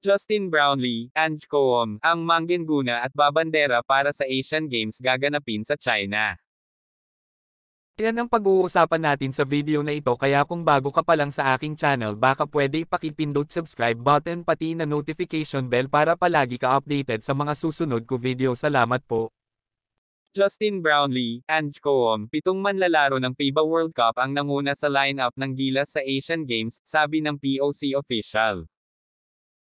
Justin Brownlee, Ange Koum, ang manggenguna at babandera para sa Asian Games gaganapin sa China. Yan ang pag-uusapan natin sa video na ito, kaya kung bago ka pa lang sa aking channel baka pwede ipakipindot subscribe button pati na notification bell para palagi ka updated sa mga susunod ko video. Salamat po. Justin Brownlee, Ange Koum, 7 manlalaro ng FIBA World Cup ang nanguna sa lineup ng Gilas sa Asian Games, sabi ng POC official.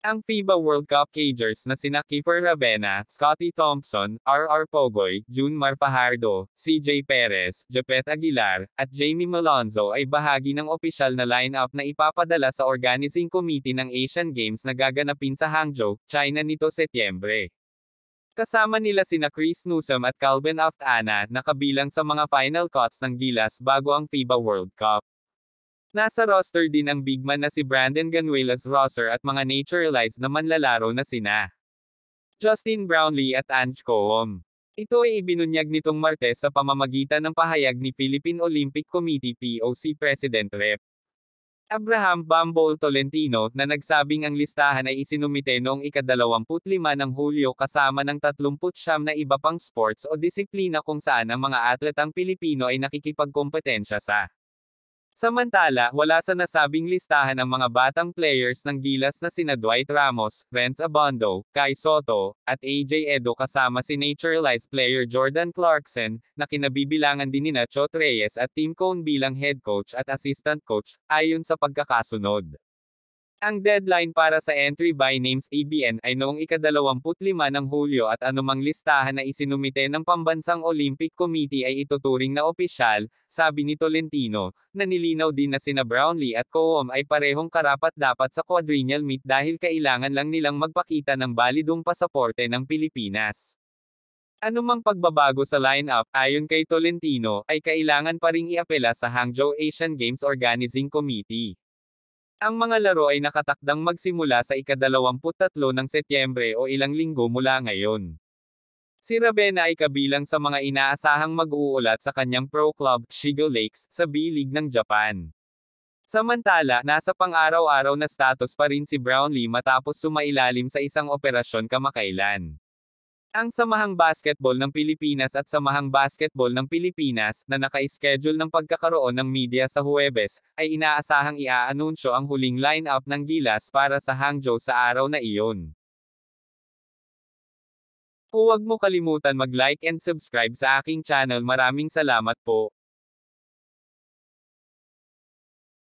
Ang FIBA World Cup cagers na sina Kiefer Ravena, Scottie Thompson, R.R. Pogoy, Junmar Fajardo, CJ Perez, Japet Aguilar, at Jamie Malonzo ay bahagi ng opisyal na lineup na ipapadala sa organizing committee ng Asian Games na gaganapin sa Hangzhou, China nito Setyembre. Kasama nila sina Chris Newsome at Calvin Aftana na kabilang sa mga final cuts ng Gilas bago ang FIBA World Cup. Nasa roster din ang bigman na si Brandon Ganuelas-Rosser at mga naturalized na manlalaro na sina Justin Brownlee at Ange Koum. Ito ay ibinunyag nitong Martes sa pamamagitan ng pahayag ni Philippine Olympic Committee POC President Rep. Abraham "Bambol" Tolentino, na nagsabing ang listahan ay isinumite noong ika-25 ng Hulyo kasama ng 39 na iba pang sports o disiplina kung saan ang mga atletang Pilipino ay nakikipagkompetensya sa. Samantala, wala sa nasabing listahan ang mga batang players ng Gilas na sina Dwight Ramos, Renz Abondo, Kai Soto, at AJ Edo kasama si naturalized player Jordan Clarkson, na kinabibilangan din nina Chot Reyes at Tim Cone bilang head coach at assistant coach, ayon sa pagkakasunod. Ang deadline para sa entry by names ABN ay noong ika-25 ng Hulyo at anumang listahan na isinumite ng Pambansang Olympic Committee ay ituturing na opisyal, sabi ni Tolentino, na nilinaw din na sina Brownlee at Koum ay parehong karapat-dapat sa quadrennial meet dahil kailangan lang nilang magpakita ng balidong pasaporte ng Pilipinas. Anumang pagbabago sa lineup, ayon kay Tolentino, ay kailangan pa ring iapela sa Hangzhou Asian Games Organizing Committee. Ang mga laro ay nakatakdang magsimula sa ika-23 ng Setyembre o ilang linggo mula ngayon. Si Ravena ay kabilang sa mga inaasahang mag-uulat sa kanyang pro club, Shiga Lakes, sa B-League ng Japan. Samantala, nasa pang-araw-araw na status pa rin si Brownlee matapos sumailalim sa isang operasyon kamakailan. Ang Samahang Basketball ng Pilipinas at Samahang Basketball ng Pilipinas, na naka-schedule ng pagkakaroon ng media sa Huwebes, ay inaasahang i-aanunsyo ang huling line-up ng Gilas para sa Hangzhou sa araw na iyon. Huwag mo kalimutan mag-like and subscribe sa aking channel. Maraming salamat po.